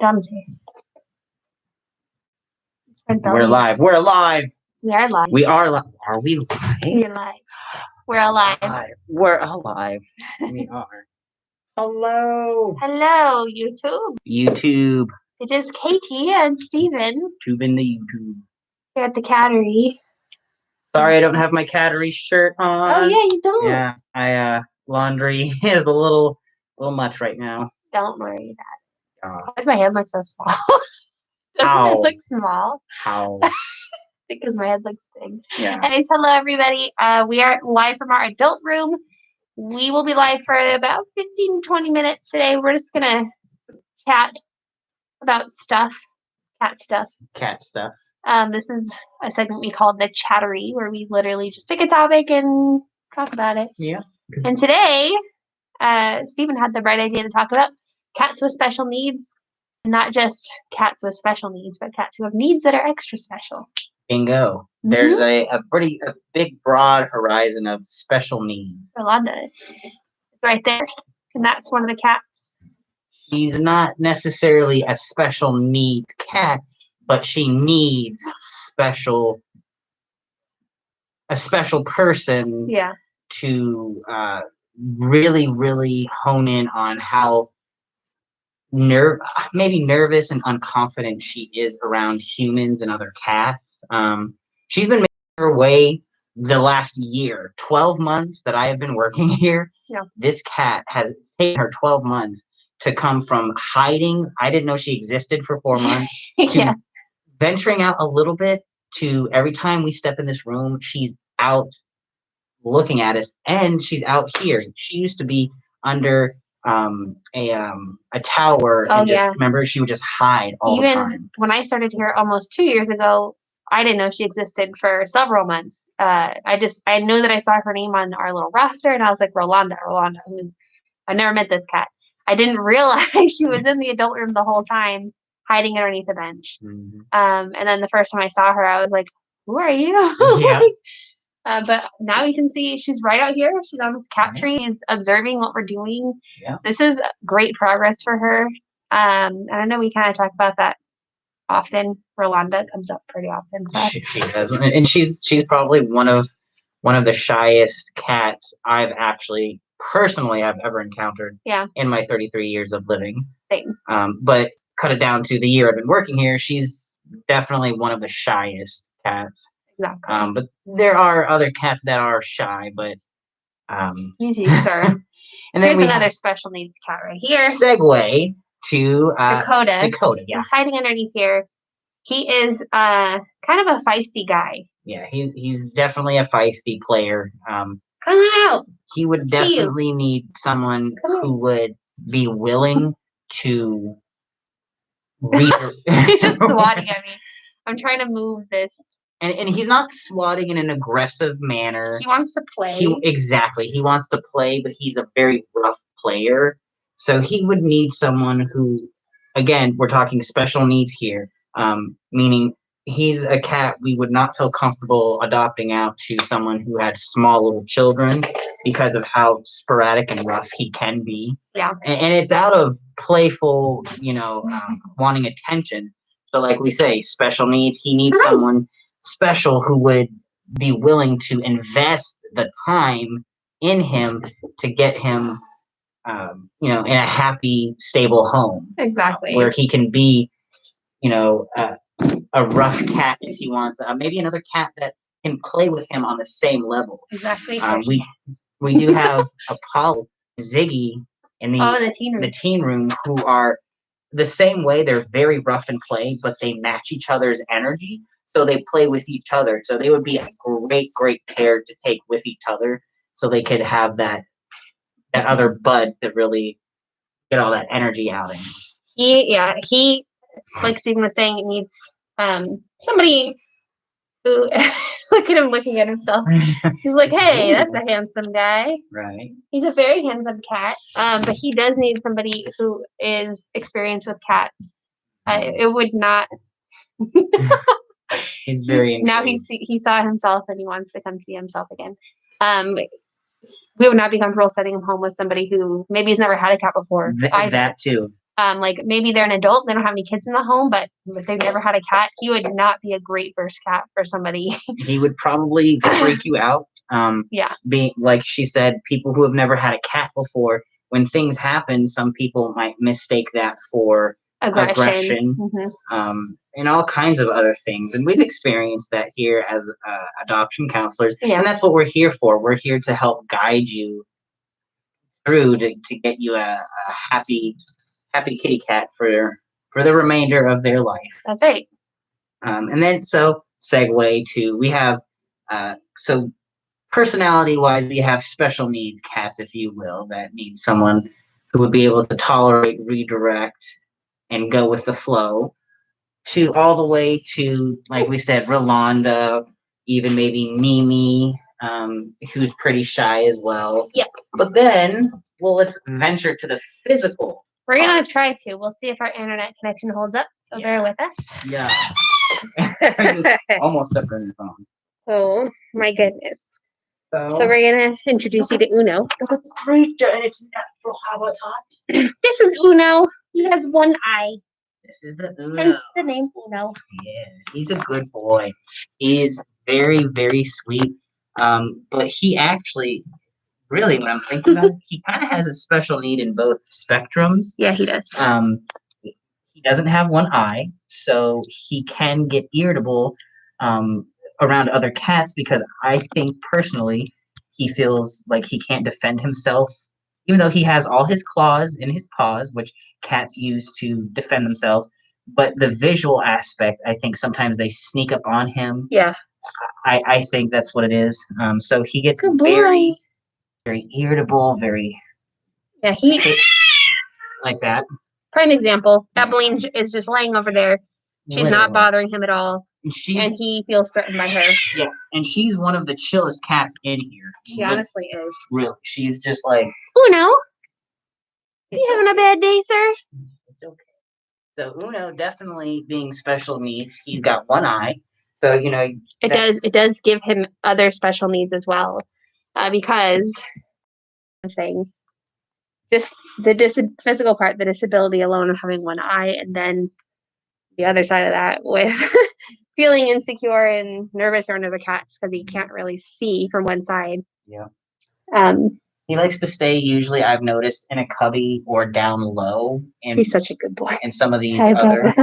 Dom's here. We're live. We're alive. We are live. We are live. Are we live? We're live. We're alive. We're alive. We are. Hello. Hello, YouTube. YouTube. It is Katie and Steven. Tubing the YouTube. Here at the Cattery. Sorry, I don't have my Cattery shirt on. Oh yeah, you don't. Yeah, laundry is a little much right now. Don't worry that. Why does my head look so small? Doesn't it look small? How? Because my head looks big. Yeah. Anyways, hello everybody. We are live from our adult room. We will be live for about 15-20 minutes today. We're just gonna chat about stuff, cat stuff. Cat stuff. This is a segment we call the Chattery, where we literally just pick a topic and talk about it. Yeah. And today, Stephen had the bright idea to talk about cats with special needs. Not just cats with special needs, but cats who have needs that are extra special. Bingo. Mm-hmm. There's a big, broad horizon of special needs. Rolanda is right there, and that's one of the cats. She's not necessarily a special needs cat, but she needs a special person to really, really hone in on how maybe nervous and unconfident she is around humans and other cats. She's been making her way the last year, 12 months that I have been working here. Yeah. This cat has taken her 12 months to come from hiding. I didn't know she existed for 4 months. To venturing out a little bit, to every time we step in this room, she's out looking at us, and she's out here. She used to be under a tower, and remember, she would just hide all the time. Even when I started here almost 2 years ago, I didn't know she existed for several months. I knew that I saw her name on our little roster, and I was like, Rolanda. I never met this cat. I didn't realize she was in the adult room the whole time, hiding underneath a bench. Mm-hmm. And then the first time I saw her, I was like, who are you? Yeah. But now you can see she's right out here. She's on this cat tree. She's observing what we're doing. Yeah. This is great progress for her. And I know we kind of talk about that often. Rolanda comes up pretty often. She does, and she's probably one of the shyest cats I've actually personally ever encountered. Yeah. In my 33 years of living. Same. But cut it down to the year I've been working here, she's definitely one of the shyest cats. Exactly. But there are other cats that are shy, but excuse you, sir. And then here's another special needs cat right here. Segue to Dakota. Yeah. He's hiding underneath here. He is kind of a feisty guy. Yeah, he's definitely a feisty player. Come on out. He would definitely need someone who would be willing to He's just swatting at me. I'm trying to move this. And he's not swatting in an aggressive manner. He wants to play. Exactly. He wants to play, but he's a very rough player. So he would need someone who, again, we're talking special needs here, meaning he's a cat we would not feel comfortable adopting out to someone who had small little children because of how sporadic and rough he can be. Yeah. And it's out of playful, wanting attention. So like we say, special needs, he needs someone special who would be willing to invest the time in him to get him, in a happy, stable home. Exactly. Where he can be, a rough cat if he wants. Maybe another cat that can play with him on the same level. Exactly. We do have Apollo, Ziggy in the teen room, who are the same way. They're very rough in play, but they match each other's energy. So they play with each other. So they would be a great pair to take with each other. So they could have that other bud to really get all that energy out of him. He, like Stephen was saying, it needs somebody who look at him looking at himself. He's like, hey, that's a handsome guy. Right. He's a very handsome cat. But he does need somebody who is experienced with cats. It would not. He's very now he saw himself and he wants to come see himself again. We would not be comfortable sending him home with somebody who maybe has never had a cat before. That too. Like maybe they're an adult, they don't have any kids in the home, but if they've never had a cat, he would not be a great first cat for somebody. He would probably freak you out. Yeah. Being like she said, people who have never had a cat before, when things happen, some people might mistake that for aggression, and all kinds of other things. And we've experienced that here as adoption counselors, and that's what we're here for. We're here to help guide you through to get you a happy kitty cat for the remainder of their life. That's right. And then so segue to we have so personality wise we have special needs cats, if you will, that need someone who would be able to tolerate, redirect, and go with the flow, to all the way to, like we said, Rolanda, even maybe Mimi, who's pretty shy as well. Yep. But then, well, let's venture to the physical. We're going to try to. We'll see if our internet connection holds up, so bear with us. Yeah. Almost up on your phone. Oh, my goodness. So we're going to introduce you to Uno. The creature in its natural habitat. This is Uno. He has one eye. This is the Uno. Hence the name Uno. Yeah, he's a good boy. He is very, very sweet. But he actually, really, when I'm thinking about it, he kind of has a special need in both spectrums. Yeah, he does. He doesn't have one eye, so he can get irritable around other cats, because I think personally he feels like he can't defend himself, even though he has all his claws in his paws, which cats use to defend themselves. But the visual aspect, I think sometimes they sneak up on him. Yeah. I think that's what it is. So he gets good very, very irritable, very like that. Prime example. Abilene is just laying over there. She's not bothering him at all. And he feels threatened by her. Yeah, and she's one of the chillest cats in here. She honestly is. Really. She's just like, Uno, you having a bad day, sir? It's okay. So Uno, definitely being special needs, he's got one eye. So, it does give him other special needs as well. Because I'm saying just the physical part, the disability alone of having one eye, and then the other side of that with feeling insecure and nervous around other cats because he can't really see from one side. Yeah. He likes to stay, usually, I've noticed, in a cubby or down low. He's such a good boy. And some of these other...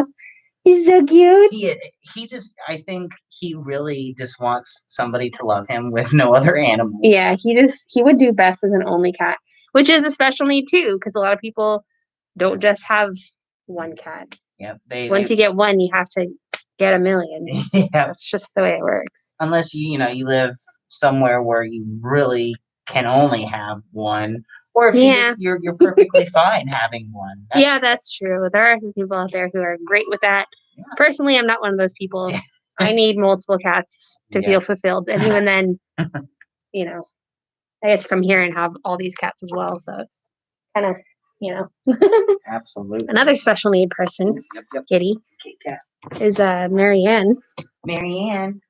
He's so cute. He just, I think he really just wants somebody to love him with no other animals. Yeah, he would do best as an only cat, which is a special need too, because a lot of people don't just have one cat. Yeah, once you get one, you have to get a million. Yeah, that's just the way it works. Unless you live somewhere where you really can only have one, or if you're perfectly fine having one. That's true. There are some people out there who are great with that. Yeah. Personally, I'm not one of those people. I need multiple cats to feel fulfilled, and even then, I get to come here and have all these cats as well. So, kind of. Absolutely. Another special need person, kitty, is Marianne. Marianne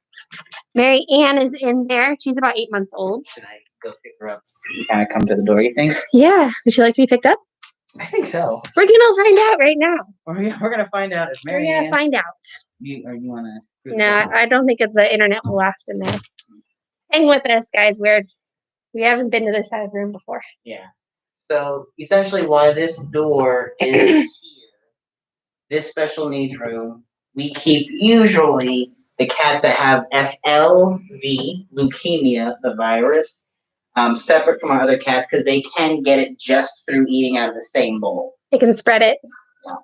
is in there. She's about 8 months old. Should I go pick her up? You kind of come to the door, you think? Yeah. Would she like to be picked up? I think so. We're gonna find out right now. We're gonna find out if Marianne. We're gonna find out. You wanna? No, I don't think the internet will last in there. Hang with us, guys. We haven't been to this side of the room before. Yeah. So essentially, why this door is here, this special needs room, we keep usually the cats that have FLV, leukemia, the virus, separate from our other cats, because they can get it just through eating out of the same bowl. They can spread it. Yeah.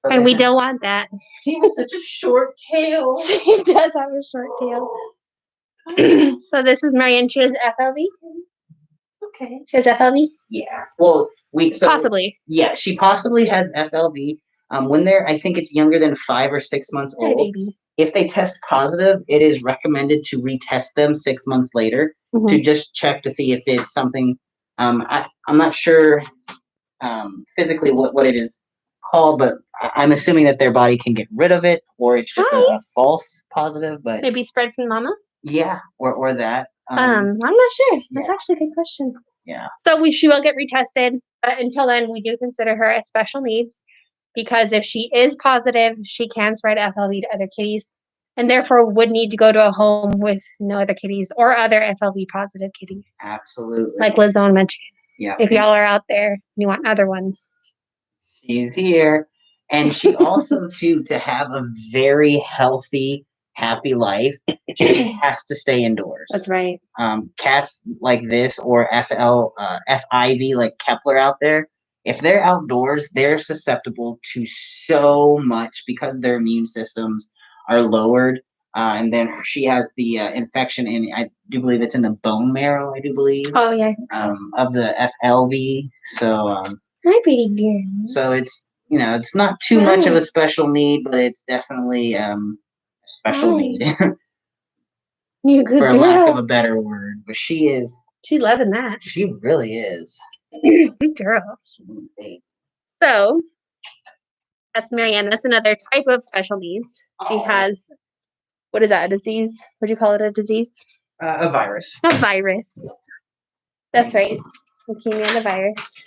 So and we don't want that. He has such a short tail. She does have a short tail. So this is Marianne. She has FLV. Okay. She has FLV? Yeah. Well, possibly. Yeah, she possibly has FLV. When I think it's younger than 5 or 6 months old. Hi, baby. If they test positive, it is recommended to retest them 6 months later to just check to see if it's something. I'm not sure physically what it is called, but I'm assuming that their body can get rid of it, or it's just a false positive. But maybe spread from mama. Yeah, or that. I'm not sure. That's actually a good question. Yeah. So she will get retested, but until then, we do consider her as special needs because if she is positive, she can spread FLV to other kitties and therefore would need to go to a home with no other kitties or other FLV positive kitties. Absolutely. Like Lizzo and Munchkin. Yeah. If y'all are out there and you want another one. She's here. And she also, too, to have a very healthy, happy life, she has to stay indoors. That's right. Cats like this or FIV like Kepler out there, if they're outdoors, they're susceptible to so much because their immune systems are lowered. And then she has the infection in, I do believe it's in the bone marrow, I do believe. Oh, yeah. Of the FLV. So, Hi, pretty girl. So it's, it's not too much of a special need, but it's definitely a special need. You're a good For girl. lack of a better word. But she's loving that. She really is. Good girl. So, that's Marianne. That's another type of special needs. She has, what is that, a disease? Would you call it a disease? A virus. A virus. That's right. Leukemia, the virus.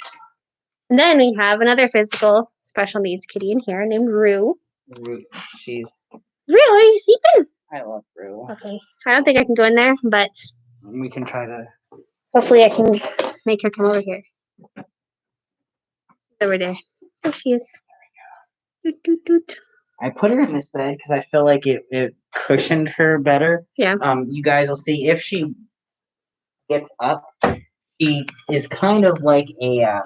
And then we have another physical special needs kitty in here named Rue. Rue, she's... Rue, are you sleeping? I love Rue. Okay. I don't think I can go in there, but... We can try to... Hopefully I can make her come over here. Over there. There she is. Doot, doot, doot. I put her in this bed because I feel like it cushioned her better. Yeah. You guys will see if she gets up, she is kind of like a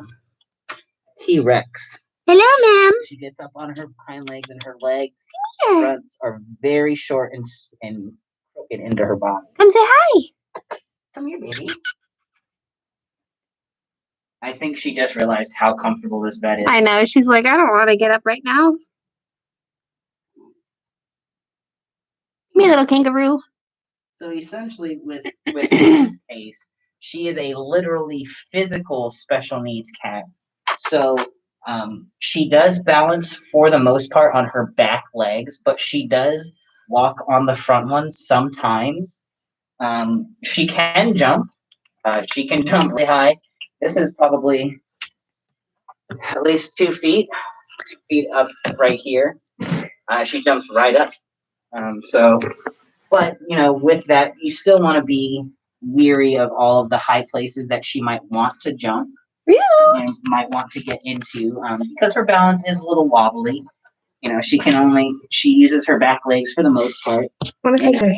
T-Rex. Hello, ma'am. She gets up on her hind legs and her legs Here. fronts are very short and crooked into her body. Come say hi. Come here, baby. I think she just realized how comfortable this bed is. I know. She's like, I don't want to get up right now. Me, little kangaroo. So essentially, with this case, she is a literally physical special needs cat. So she does balance for the most part on her back legs, but she does walk on the front ones sometimes. She can jump. She can jump really high. This is probably at least 2 feet. 2 feet up right here. She jumps right up. But with that, you still want to be weary of all of the high places that she might want to jump. Really? And might want to get into because her balance is a little wobbly. She uses her back legs for the most part. Want to take her?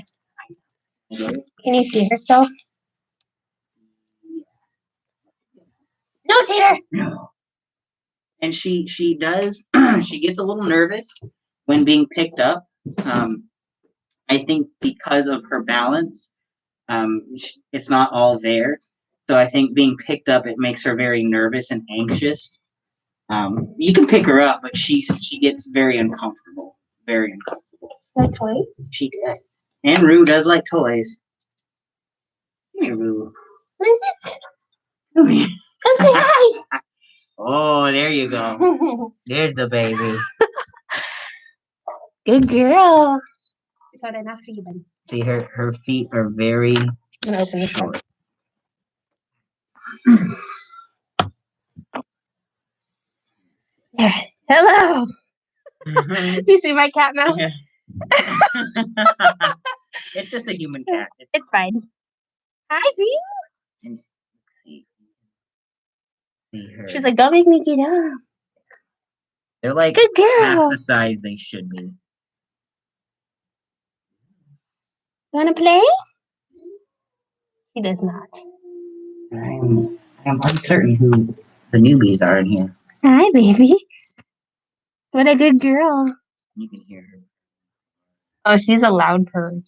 Can you see herself? No, Tater. No. And she does she gets a little nervous when being picked up. I think because of her balance, it's not all there. So I think being picked up, it makes her very nervous and anxious. You can pick her up, but she gets very uncomfortable. Very uncomfortable. Like toys? She does. And Rue does like toys. Come here, Rue. What is this? Come here. Come say hi. Oh, there you go. There's the baby. Good girl. I thought I'd after you, buddy. See, her feet are very I'm gonna open this short. Yeah. Hello. Do you see my cat mouth? Yeah. It's just a human cat. It's fine. Hi, View. See her. She's like, don't make me get up. They're like good girl. half the size they should be. Want to play? She does not. I'm uncertain who the newbies are in here. Hi, baby. What a good girl. You can hear her. Oh, she's a loud purr.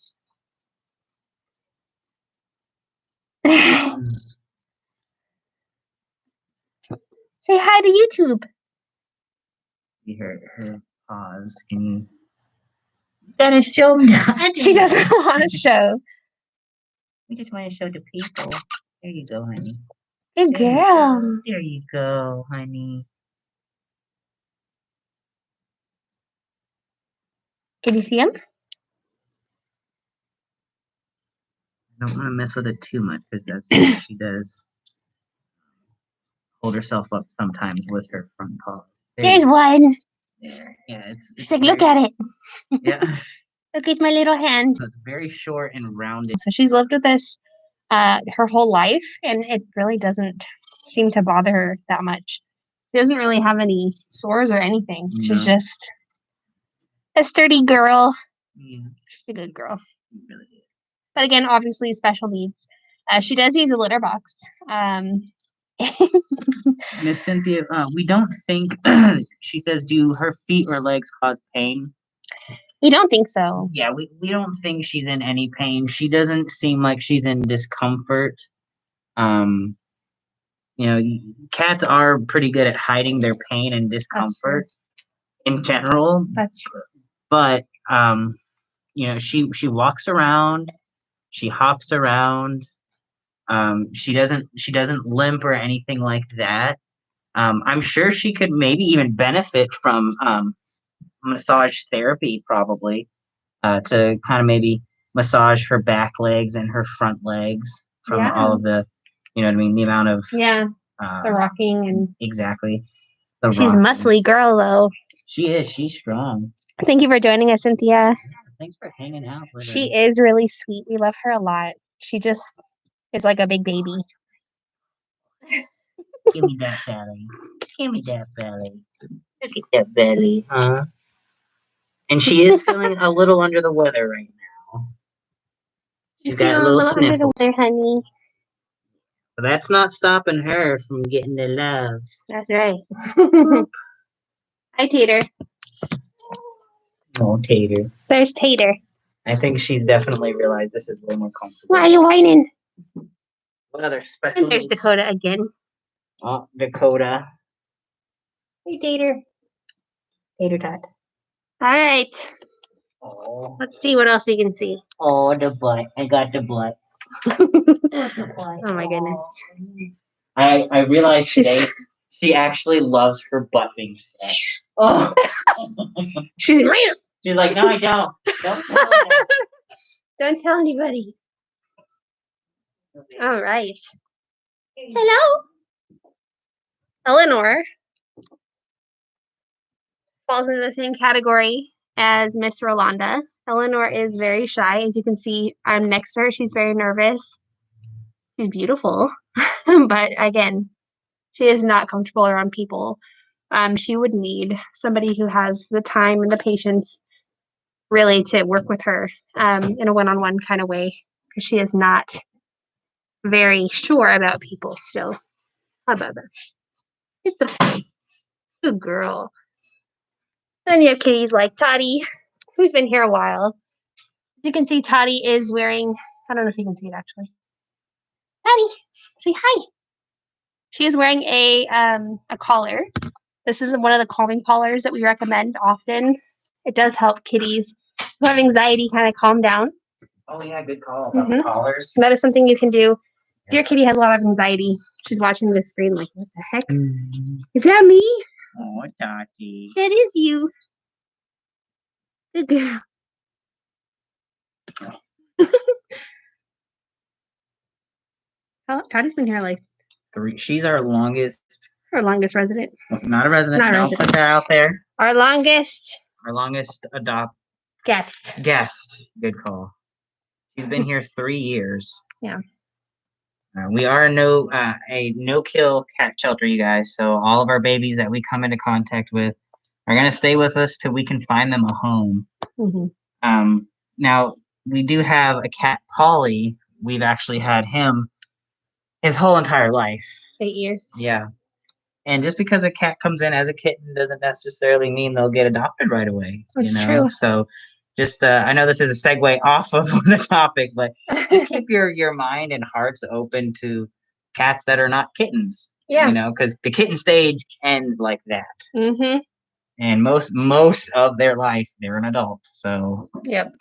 Say hi to YouTube. See her paws. Can you? Gotta show them. She doesn't want to show. We just want to show the people. There you go, honey. Good girl. There you go, honey. Can you see him? I don't want to mess with it too much because that's what she does. hold herself up sometimes with her front paw. There's one. There. Yeah, it's She's like, look at it. Yeah. Look at my little hand. So it's very short and rounded. So she's lived with us her whole life, and it really doesn't seem to bother her that much. She doesn't really have any sores or anything. No. She's just a sturdy girl. Yeah. She's a good girl. Really is. But again, obviously special needs. She does use a litter box. Miss Cynthia, we don't think, she says, do her feet or legs cause pain? We don't think so. Yeah, we don't think she's in any pain. She doesn't seem like she's in discomfort. You know, cats are pretty good at hiding their pain and discomfort in general. That's true. But you know, she walks around, she hops around. She doesn't limp or anything like that. I'm sure she could maybe even benefit from massage therapy, probably, to kind of maybe massage her back legs and her front legs from all of the, you know what I mean, the amount of the rocking and exactly. She's a muscly girl, though. She is. She's strong. Thank you for joining us, Cynthia. Thanks for hanging out with She us. is really sweet. We love her a lot. She just is like a big baby. Give me that belly. Give me that belly. Look at that belly, huh? And she is feeling a little under the weather right now. She's got a little sniffles. Under the weather, honey. But that's not stopping her from getting the loves. That's right. Hi, Tater. Oh, Tater. There's Tater. I think she's definitely realized this is way more comfortable. Why are you whining? What other special And there's Dakota again. Oh, Dakota. Hey, Tater. Tater tot. All right. Oh. Let's see what else we can see. Oh, the butt. I got the butt. Oh, my goodness. I realized today she actually loves her butt being scratched. Oh. She's like, no, I don't. Don't tell her. Don't tell anybody. All right. Hello. Eleanor falls into the same category as Miss Rolanda. Eleanor is very shy. As you can see, I'm next to her. She's very nervous. She's beautiful. But again, she is not comfortable around people. She would need somebody who has the time and the patience really to work with her in a one-on-one kind of way, because she is not very sure about people still. How about that? It's a good girl. Then you have kitties like Toddy, who's been here a while. As you can see, Toddy is wearing, I don't know if you can see it actually. Toddy, say hi. She is wearing a collar. This is one of the calming collars that we recommend often. It does help kitties who have anxiety kind of calm down. Oh yeah, good call about the collars. That is something you can do. If your kitty has a lot of anxiety, she's watching the screen like, what the heck? Is that me? Oh, Dottie. That is you. Good girl. Toddy's been here like 3. She's our longest. Our longest resident. Not a resident. Not a Don't resident. put that out there. Our longest guest. Guest. Good call. She's been here 3 years. Yeah. We are a no-kill cat shelter, you guys. So all of our babies that we come into contact with are gonna stay with us till we can find them a home. Now we do have a cat, Polly. We've actually had him his whole entire life. 8 years. Yeah. And just because a cat comes in as a kitten doesn't necessarily mean they'll get adopted right away. That's true. So just I know this is a segue off of the topic, but just keep your mind and hearts open to cats that are not kittens. Yeah. Because the kitten stage ends like that. And most of their life they're an adult. So yep.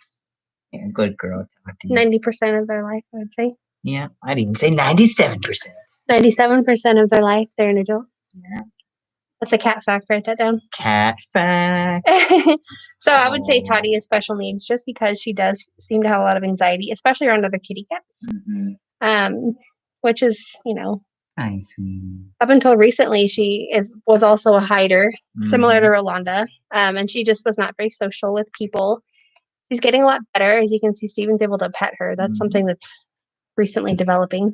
Yeah, good girl. 90% of their life, I would say. Yeah, I'd even say 97%. 97% of their life, they're an adult. Yeah. That's a cat fact. Write that down. Cat fact. So I would say Toddy is special needs just because she does seem to have a lot of anxiety, especially around other kitty cats. Which is, Hi, sweetie. Up until recently, she was also a hider, similar to Rolanda, and she just was not very social with people. She's getting a lot better. As you can see, Steven's able to pet her. That's something that's recently developing.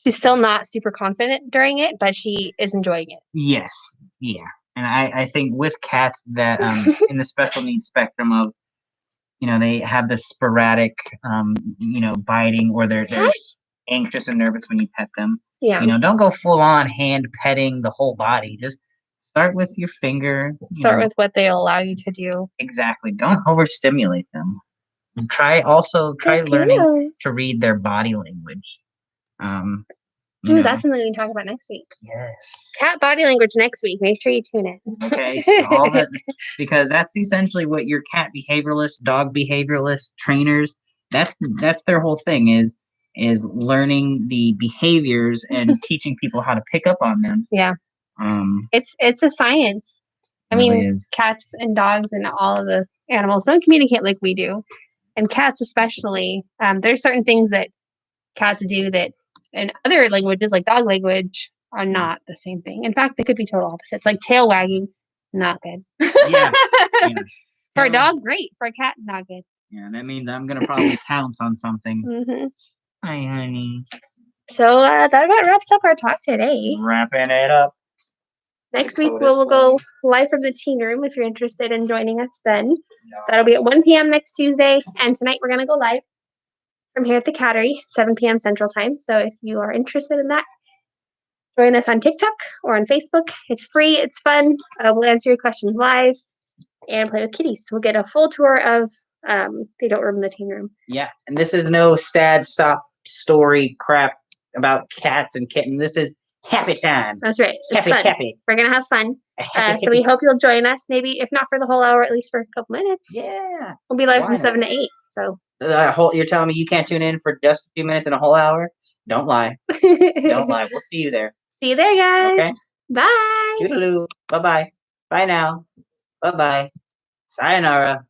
She's still not super confident during it, but she is enjoying it. Yes, yeah. And I think with cats that in the special needs spectrum of, they have this sporadic biting, or they're anxious and nervous when you pet them. Yeah. Don't go full on hand petting the whole body. Just start with your finger. Start with what they'll allow you to do. Exactly. Don't overstimulate them. And try learning to read their body language. That's something we can talk about next week. Yes. Cat body language next week. Make sure you tune in. Okay. Because that's essentially what your cat behavioralist, dog behavioralist trainers, that's their whole thing is learning the behaviors and teaching people how to pick up on them. Yeah. It's a science. I mean, cats and dogs and all of the animals don't communicate like we do. And cats especially, there's certain things that cats do that in other languages, like dog language, are not the same thing. In fact, they could be total opposites. Like tail wagging, not good. Yeah. For a dog, great. For a cat, not good. Yeah, that means I'm gonna probably pounce on something. Hi, honey. So that about wraps up our talk today. Wrapping it up. Next week we'll go live from the teen room if you're interested in joining us then. That'll be at 1 p.m. next Tuesday. And tonight we're going to go live from here at the Cattery, 7 p.m. Central Time. So if you are interested in that, join us on TikTok or on Facebook. It's free. It's fun. We'll answer your questions live and play with kitties. We'll get a full tour of the adult room and the teen room. Yeah. And this is no sad story crap about cats and kittens. This is happy time. That's right. It's fun. Happy. We're going to have fun. So we hope you'll join us. Maybe if not for the whole hour, at least for a couple minutes. Yeah. We'll be live from 7 to 8. So you're telling me you can't tune in for just a few minutes and a whole hour? Don't lie. Don't lie. We'll see you there. See you there, guys. Okay. Bye. Toodaloo. Bye-bye. Bye now. Bye-bye. Sayonara.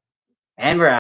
And we're out.